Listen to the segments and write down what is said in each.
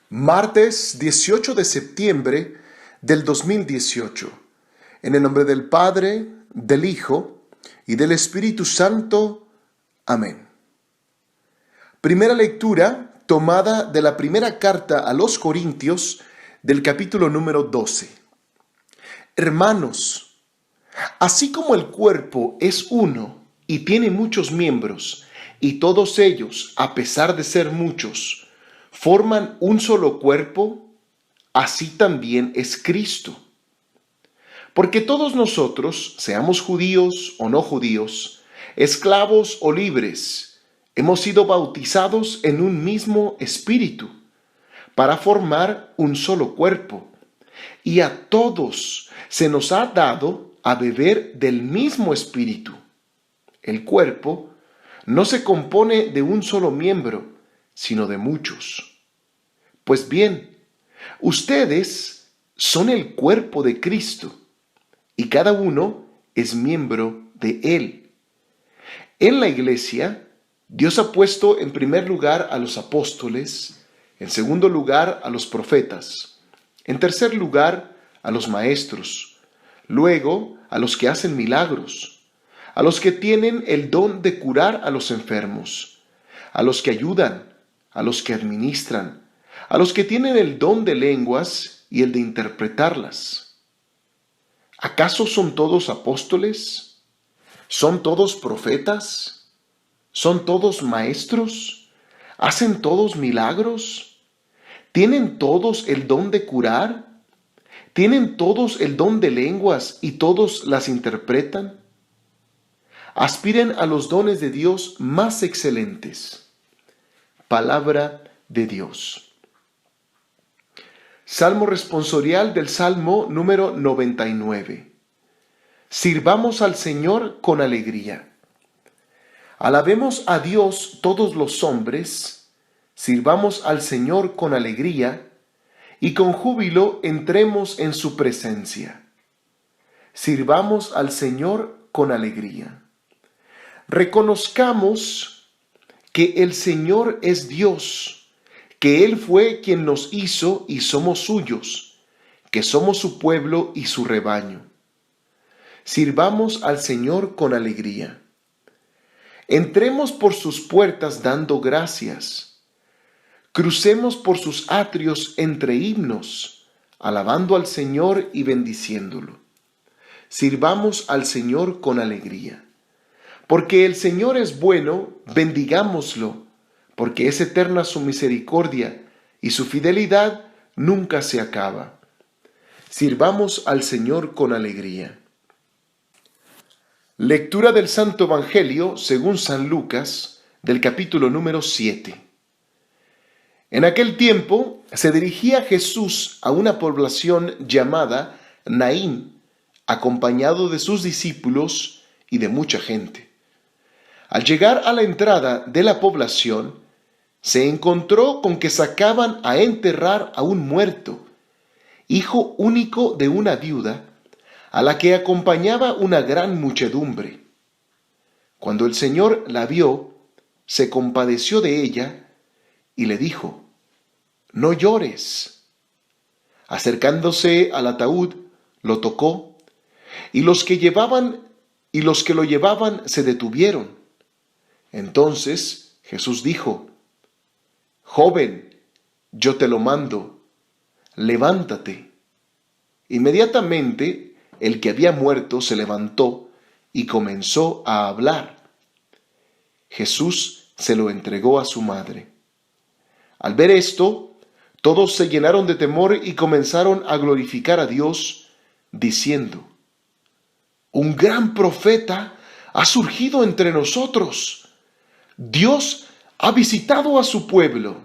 Martes 18 de septiembre del 2018. En el nombre del Padre, del Hijo y del Espíritu Santo. Amén. Primera lectura tomada de la primera carta a los Corintios del capítulo número 12. Hermanos, así como el cuerpo es uno y tiene muchos miembros, y todos ellos, a pesar de ser muchos, forman un solo cuerpo, así también es Cristo. Porque todos nosotros, seamos judíos o no judíos, esclavos o libres, hemos sido bautizados en un mismo espíritu, para formar un solo cuerpo, y a todos se nos ha dado a beber del mismo espíritu. El cuerpo no se compone de un solo miembro, sino de muchos. Pues bien, ustedes son el cuerpo de Cristo, y cada uno es miembro de Él. En la iglesia, Dios ha puesto en primer lugar a los apóstoles, en segundo lugar a los profetas, en tercer lugar a los maestros, luego a los que hacen milagros, a los que tienen el don de curar a los enfermos, a los que ayudan, a los que administran, a los que tienen el don de lenguas y el de interpretarlas. ¿Acaso son todos apóstoles? ¿Son todos profetas? ¿Son todos maestros? ¿Hacen todos milagros? ¿Tienen todos el don de curar? ¿Tienen todos el don de lenguas y todos las interpretan? Aspiren a los dones de Dios más excelentes. Palabra de Dios. Salmo responsorial del Salmo número 99. Sirvamos al Señor con alegría. Alabemos a Dios todos los hombres, sirvamos al Señor con alegría, y con júbilo entremos en su presencia. Sirvamos al Señor con alegría. Reconozcamos que el Señor es Dios, que Él fue quien nos hizo y somos suyos, que somos su pueblo y su rebaño. Sirvamos al Señor con alegría. Entremos por sus puertas dando gracias. Crucemos por sus atrios entre himnos, alabando al Señor y bendiciéndolo. Sirvamos al Señor con alegría. Porque el Señor es bueno, bendigámoslo, porque es eterna su misericordia y su fidelidad nunca se acaba. Sirvamos al Señor con alegría. Lectura del Santo Evangelio según San Lucas, del capítulo número 7. En aquel tiempo se dirigía Jesús a una población llamada Naín, acompañado de sus discípulos y de mucha gente. Al llegar a la entrada de la población, se encontró con que sacaban a enterrar a un muerto, hijo único de una viuda, a la que acompañaba una gran muchedumbre. Cuando el Señor la vio, se compadeció de ella y le dijo: «No llores». Acercándose al ataúd, lo tocó, y los que lo llevaban se detuvieron. Entonces Jesús dijo: «Joven, yo te lo mando, levántate». Inmediatamente el que había muerto se levantó y comenzó a hablar. Jesús se lo entregó a su madre. Al ver esto, todos se llenaron de temor y comenzaron a glorificar a Dios, diciendo: «Un gran profeta ha surgido entre nosotros. Dios ha visitado a su pueblo».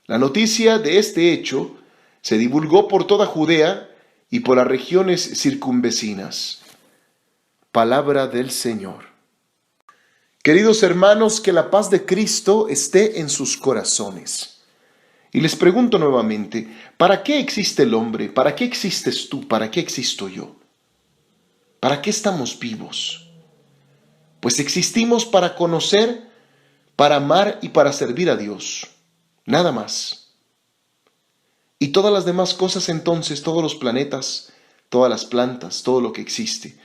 La noticia de este hecho se divulgó por toda Judea y por las regiones circunvecinas. Palabra del Señor. Queridos hermanos, que la paz de Cristo esté en sus corazones. Y les pregunto nuevamente, ¿para qué existe el hombre? ¿Para qué existes tú? ¿Para qué existo yo? ¿Para qué estamos vivos? Pues existimos para conocer, para amar y para servir a Dios. Nada más. Y todas las demás cosas entonces, todos los planetas, todas las plantas, todo lo que existe,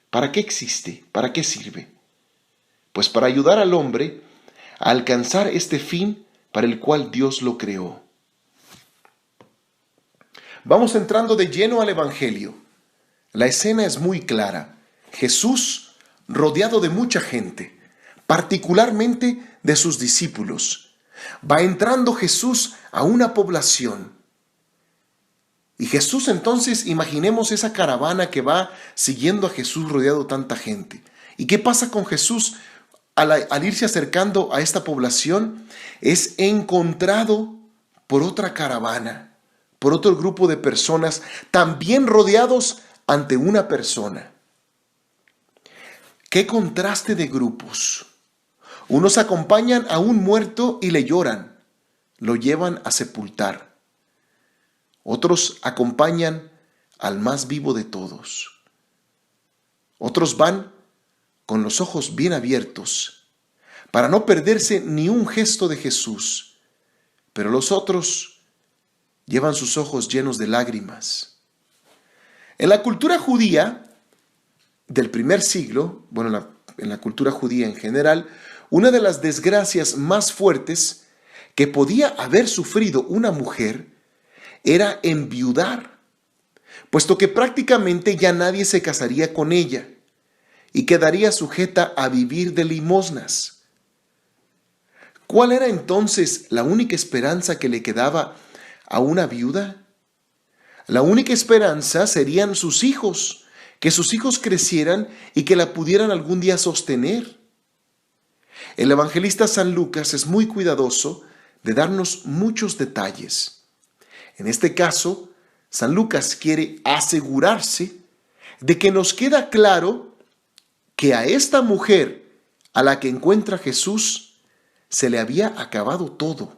¿para qué existe? ¿Para qué sirve? Pues para ayudar al hombre a alcanzar este fin para el cual Dios lo creó. Vamos entrando de lleno al Evangelio. La escena es muy clara. Jesús rodeado de mucha gente, particularmente de sus discípulos. Va entrando Jesús a una población. Y Jesús entonces, imaginemos esa caravana que va siguiendo a Jesús rodeado de tanta gente. ¿Y qué pasa con Jesús al irse acercando a esta población? Es encontrado por otra caravana, por otro grupo de personas, también rodeados ante una persona. ¡Qué contraste de grupos! Unos acompañan a un muerto y le lloran, lo llevan a sepultar. Otros acompañan al más vivo de todos. Otros van con los ojos bien abiertos para no perderse ni un gesto de Jesús, pero los otros llevan sus ojos llenos de lágrimas. En la cultura judía del primer siglo, en la cultura judía en general, una de las desgracias más fuertes que podía haber sufrido una mujer era enviudar, puesto que prácticamente ya nadie se casaría con ella y quedaría sujeta a vivir de limosnas. ¿Cuál era entonces la única esperanza que le quedaba a una viuda? La única esperanza serían sus hijos, que sus hijos crecieran y que la pudieran algún día sostener. El evangelista San Lucas es muy cuidadoso de darnos muchos detalles. En este caso, San Lucas quiere asegurarse de que nos queda claro que a esta mujer a la que encuentra Jesús se le había acabado todo.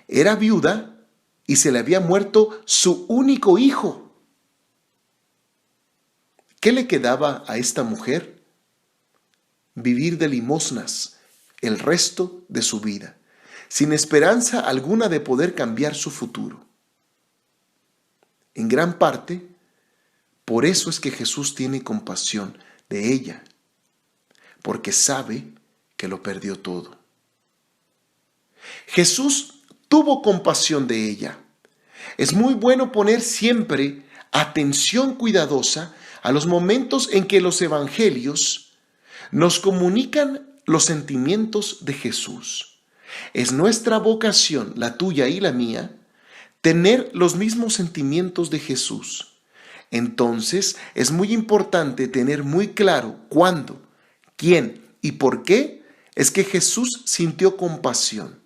Era viuda y se le había muerto su único hijo. ¿Qué le quedaba a esta mujer? Vivir de limosnas el resto de su vida, sin esperanza alguna de poder cambiar su futuro. En gran parte, por eso es que Jesús tiene compasión de ella, porque sabe que lo perdió todo. Jesús tuvo compasión de ella. Es muy bueno poner siempre atención cuidadosa a los momentos en que los evangelios nos comunican los sentimientos de Jesús. Es nuestra vocación, la tuya y la mía, tener los mismos sentimientos de Jesús. Entonces es muy importante tener muy claro cuándo, quién y por qué es que Jesús sintió compasión.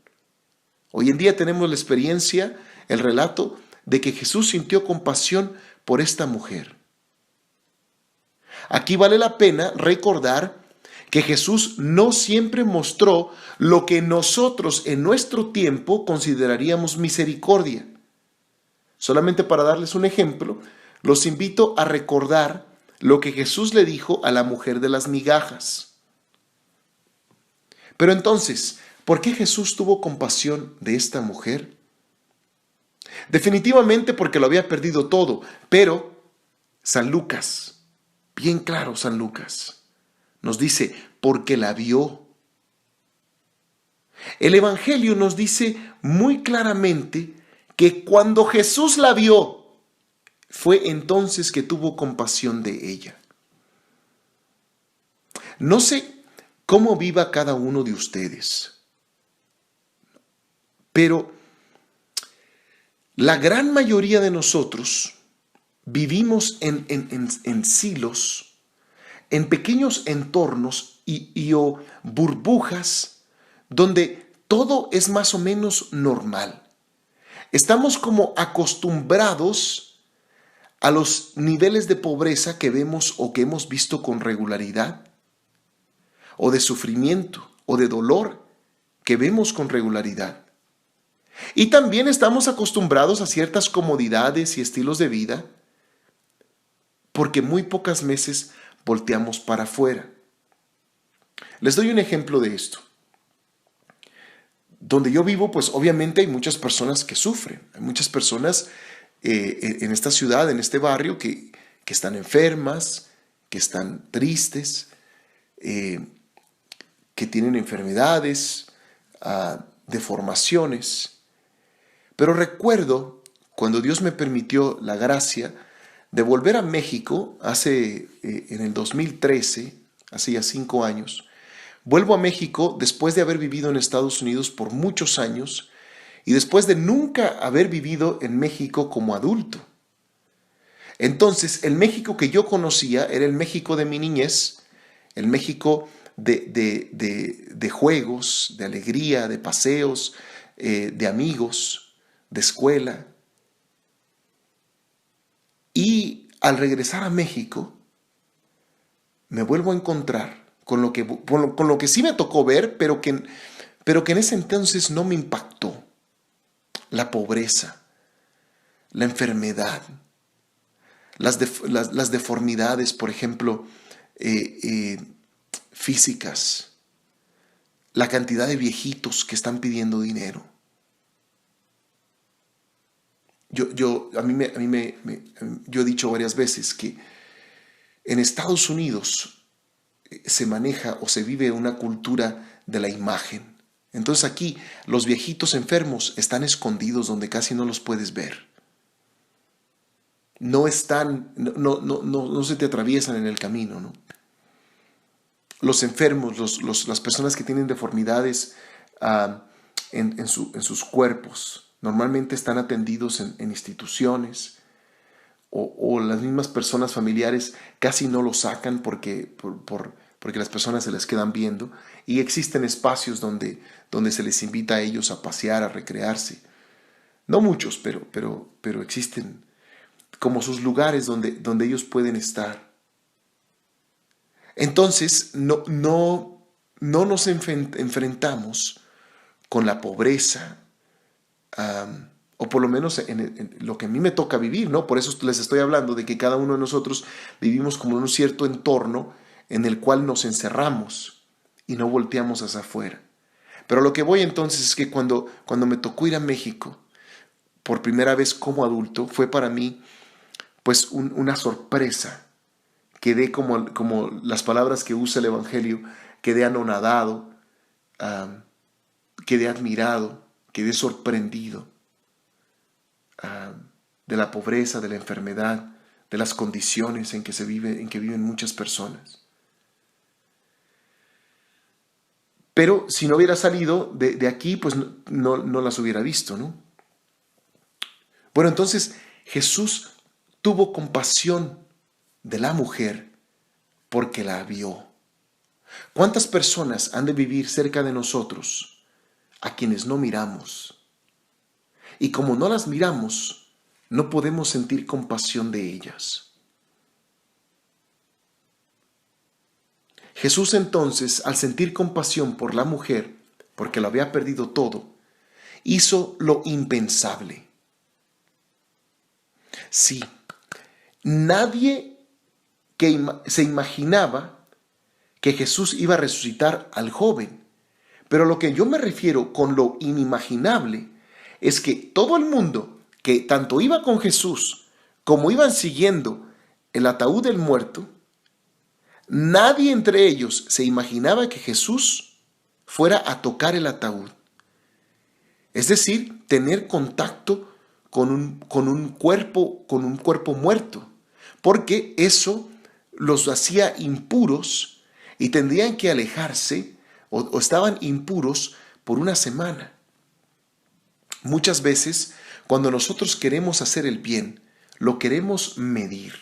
Hoy en día tenemos la experiencia, el relato de que Jesús sintió compasión por esta mujer. Aquí vale la pena recordar que Jesús no siempre mostró lo que nosotros en nuestro tiempo consideraríamos misericordia. Solamente para darles un ejemplo, los invito a recordar lo que Jesús le dijo a la mujer de las migajas. Pero entonces, ¿por qué Jesús tuvo compasión de esta mujer? Definitivamente porque lo había perdido todo, pero San Lucas, bien claro San Lucas, nos dice, porque la vio. El Evangelio nos dice muy claramente que cuando Jesús la vio, fue entonces que tuvo compasión de ella. No sé cómo viva cada uno de ustedes, pero la gran mayoría de nosotros vivimos en silos, en pequeños entornos o burbujas donde todo es más o menos normal. Estamos como acostumbrados a los niveles de pobreza que vemos o que hemos visto con regularidad, o de sufrimiento o de dolor que vemos con regularidad. Y también estamos acostumbrados a ciertas comodidades y estilos de vida porque muy pocas veces volteamos para afuera. Les doy un ejemplo de esto. donde yo vivo, pues obviamente hay muchas personas que sufren. Hay muchas personas en esta ciudad, en este barrio, que están enfermas, que están tristes, eh, que tienen enfermedades, deformaciones. Pero recuerdo cuando Dios me permitió la gracia de volver a México en el 2013, hace ya 5 años. Vuelvo a México después de haber vivido en Estados Unidos por muchos años y después de nunca haber vivido en México como adulto. Entonces, el México que yo conocía era el México de mi niñez, el México de juegos, de alegría, de paseos, de amigos, de escuela. Y al regresar a México, me vuelvo a encontrar con lo que sí me tocó ver, pero que en ese entonces no me impactó. La pobreza, la enfermedad, las deformidades, por ejemplo, físicas, la cantidad de viejitos que están pidiendo dinero. Yo he dicho varias veces que en Estados Unidos se maneja o se vive una cultura de la imagen. Entonces aquí los viejitos enfermos están escondidos donde casi no los puedes ver. No están, no se te atraviesan en el camino, ¿no? Los enfermos, las personas que tienen deformidades en sus cuerpos, normalmente están atendidos en instituciones o las mismas personas familiares casi no lo sacan porque las personas se les quedan viendo y existen espacios donde se les invita a ellos a pasear, a recrearse. No muchos, pero existen como sus lugares donde ellos pueden estar. Entonces, no nos enfrentamos con la pobreza, o por lo menos en lo que a mí me toca vivir, ¿no? Por eso les estoy hablando de que cada uno de nosotros vivimos como en un cierto entorno en el cual nos encerramos y no volteamos hacia afuera. Pero lo que voy entonces es que cuando me tocó ir a México, por primera vez como adulto, fue para mí pues una sorpresa. Quedé como las palabras que usa el Evangelio, quedé anonadado, quedé admirado, quedé sorprendido de la pobreza, de la enfermedad, de las condiciones en que viven muchas personas. Pero si no hubiera salido de aquí, pues no las hubiera visto, ¿no? Bueno, entonces Jesús tuvo compasión de la mujer porque la vio. ¿Cuántas personas han de vivir cerca de nosotros a quienes no miramos? Y como no las miramos, no podemos sentir compasión de ellas. Jesús entonces, al sentir compasión por la mujer, porque lo había perdido todo, hizo lo impensable. Sí, nadie se imaginaba que Jesús iba a resucitar al joven. Pero lo que yo me refiero con lo inimaginable es que todo el mundo que tanto iba con Jesús como iban siguiendo el ataúd del muerto, nadie entre ellos se imaginaba que Jesús fuera a tocar el ataúd. Es decir, tener contacto con un cuerpo muerto, porque eso los hacía impuros y tendrían que alejarse o estaban impuros por una semana. Muchas veces, cuando nosotros queremos hacer el bien, lo queremos medir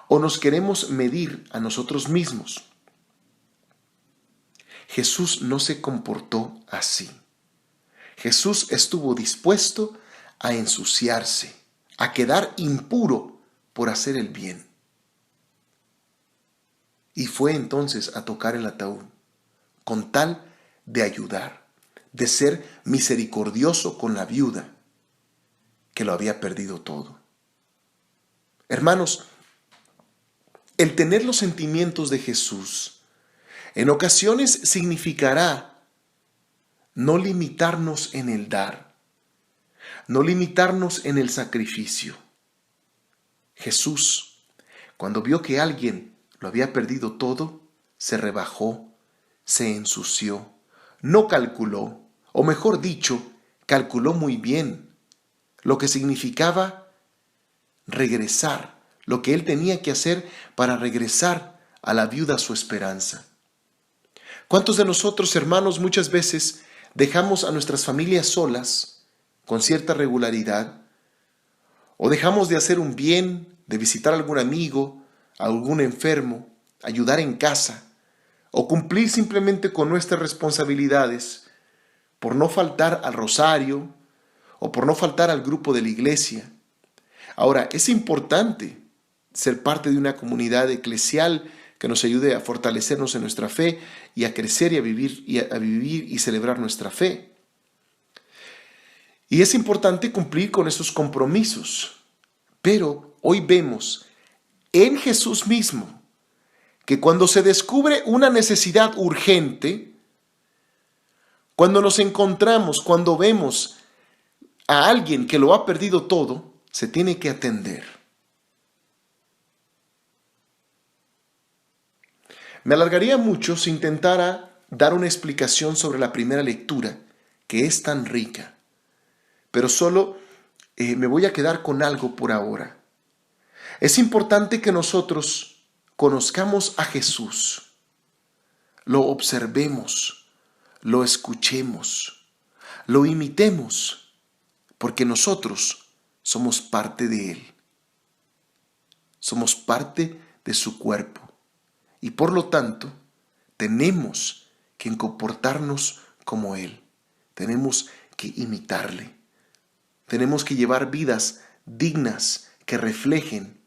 o nos queremos medir a nosotros mismos. Jesús no se comportó así. Jesús estuvo dispuesto a ensuciarse, a quedar impuro por hacer el bien. Y fue entonces a tocar el ataúd, con tal de ayudar, de ser misericordioso con la viuda que lo había perdido todo. Hermanos, el tener los sentimientos de Jesús en ocasiones significará no limitarnos en el dar, no limitarnos en el sacrificio. Jesús, cuando vio que alguien lo había perdido todo, se rebajó, se ensució, no calculó, o mejor dicho, calculó muy bien lo que significaba regresar, lo que él tenía que hacer para regresar a la viuda su esperanza. ¿Cuántos de nosotros, hermanos, muchas veces dejamos a nuestras familias solas con cierta regularidad? ¿O dejamos de hacer un bien, de visitar a algún amigo, a algún enfermo, ayudar en casa, o cumplir simplemente con nuestras responsabilidades por no faltar al rosario o por no faltar al grupo de la iglesia? Ahora, es importante ser parte de una comunidad eclesial que nos ayude a fortalecernos en nuestra fe y a crecer y a vivir y celebrar nuestra fe. Y es importante cumplir con esos compromisos. Pero hoy vemos en Jesús mismo que cuando se descubre una necesidad urgente, cuando nos encontramos, cuando vemos a alguien que lo ha perdido todo, se tiene que atender. Me alargaría mucho si intentara dar una explicación sobre la primera lectura, que es tan rica, pero solo me voy a quedar con algo por ahora. Es importante que nosotros conozcamos a Jesús, lo observemos, lo escuchemos, lo imitemos, porque nosotros somos parte de Él. Somos parte de su cuerpo y por lo tanto tenemos que comportarnos como Él. Tenemos que imitarle. Tenemos que llevar vidas dignas que reflejen,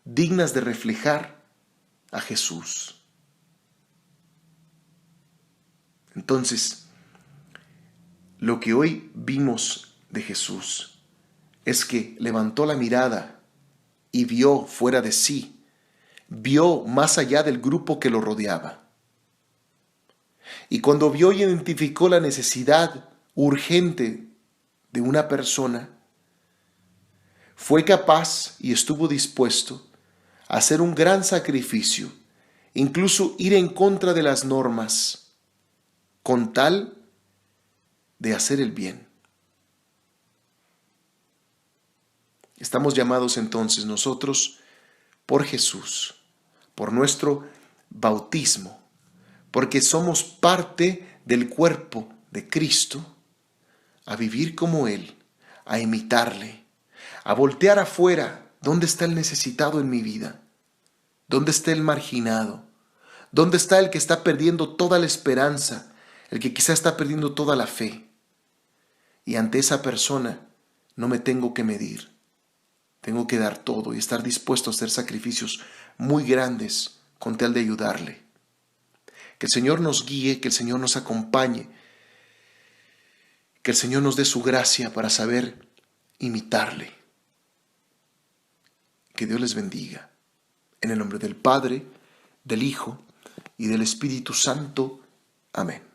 dignas de reflejar a Jesús. Entonces, lo que hoy vimos de Jesús es que levantó la mirada y vio fuera de sí, vio más allá del grupo que lo rodeaba. Y cuando vio y identificó la necesidad urgente de una persona, fue capaz y estuvo dispuesto a hacer un gran sacrificio, incluso ir en contra de las normas, con tal de hacer el bien. Estamos llamados entonces nosotros por Jesús, por nuestro bautismo, porque somos parte del cuerpo de Cristo, a vivir como Él, a imitarle, a voltear afuera. ¿Dónde está el necesitado en mi vida? ¿Dónde está el marginado? ¿Dónde está el que está perdiendo toda la esperanza? El que quizá está perdiendo toda la fe. Y ante esa persona no me tengo que medir. Tengo que dar todo y estar dispuesto a hacer sacrificios muy grandes con tal de ayudarle. Que el Señor nos guíe, que el Señor nos acompañe, que el Señor nos dé su gracia para saber imitarle. Que Dios les bendiga. En el nombre del Padre, del Hijo y del Espíritu Santo. Amén.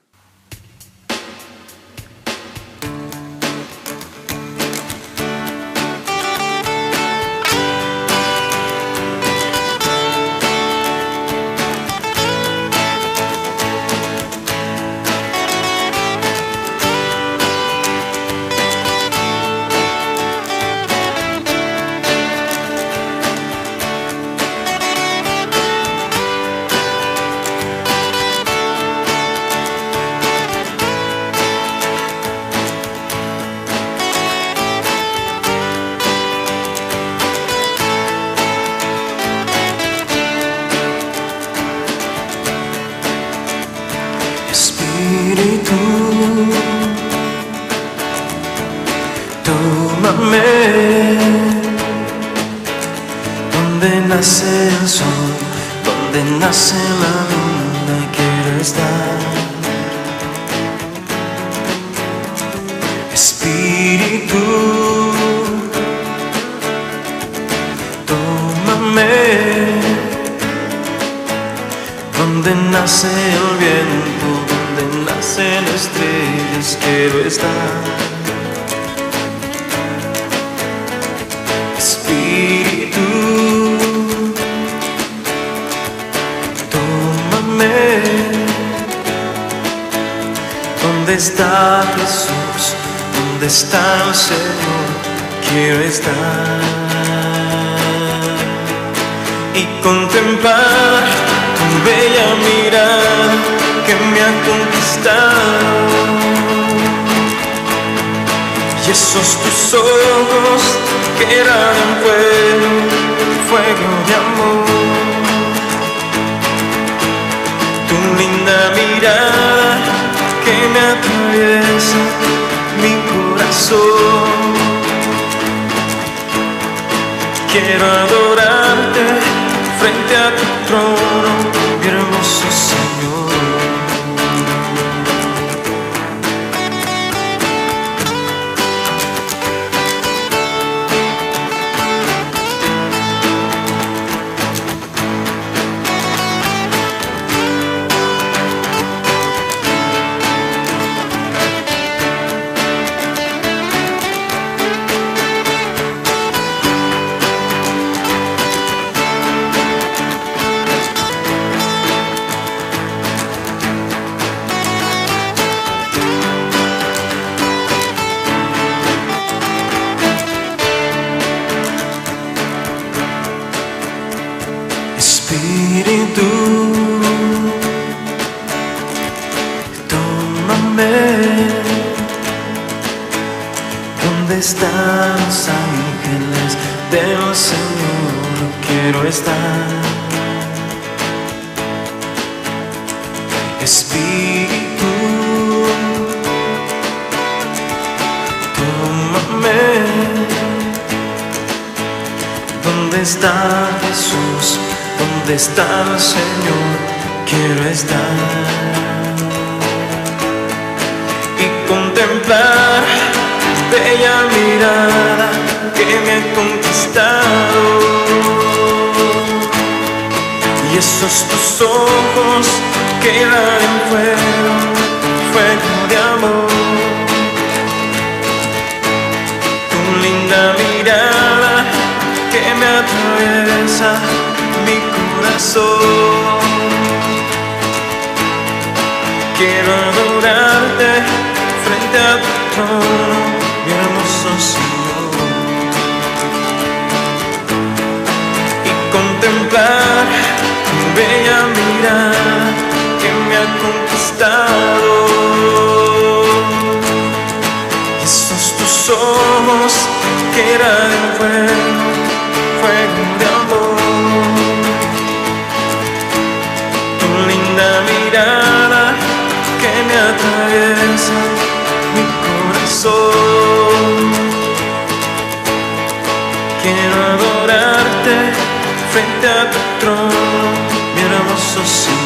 Espíritu, tómame, donde nace el sol, donde nace la luna, quiero estar. Espíritu, tómame, donde nace el viento, donde nace nacen estrellas quiero estar. Espíritu, tómame. ¿Dónde está Jesús? ¿Dónde está el Señor? Quiero estar y contemplar tu bella mirada que me ha conquistado, y esos tus ojos que eran fuego, fuego de amor. Tu linda mirada que me atraviesa mi corazón. Quiero adorarte frente a tu trono, mi hermoso Señor. Espíritu, tómame. ¿Dónde están los ángeles del Señor? Quiero estar. Espíritu, tómame. ¿Dónde está Jesús? ¿Dónde está el Señor? Quiero estar y contemplar tu bella mirada que me ha conquistado, y esos tus ojos que irradian fuego, fuego de amor. Tu linda mirada que me atraviesa mi corazón. Quiero adorarte frente a tu trono, mi hermoso Señor, y contemplar tu bella mirada que me ha conquistado, y esos tus ojos que eran fuego, fuego de amor. Mirada que me atraviesa mi corazón. Quiero adorarte frente a tu trono, mi hermoso Señor.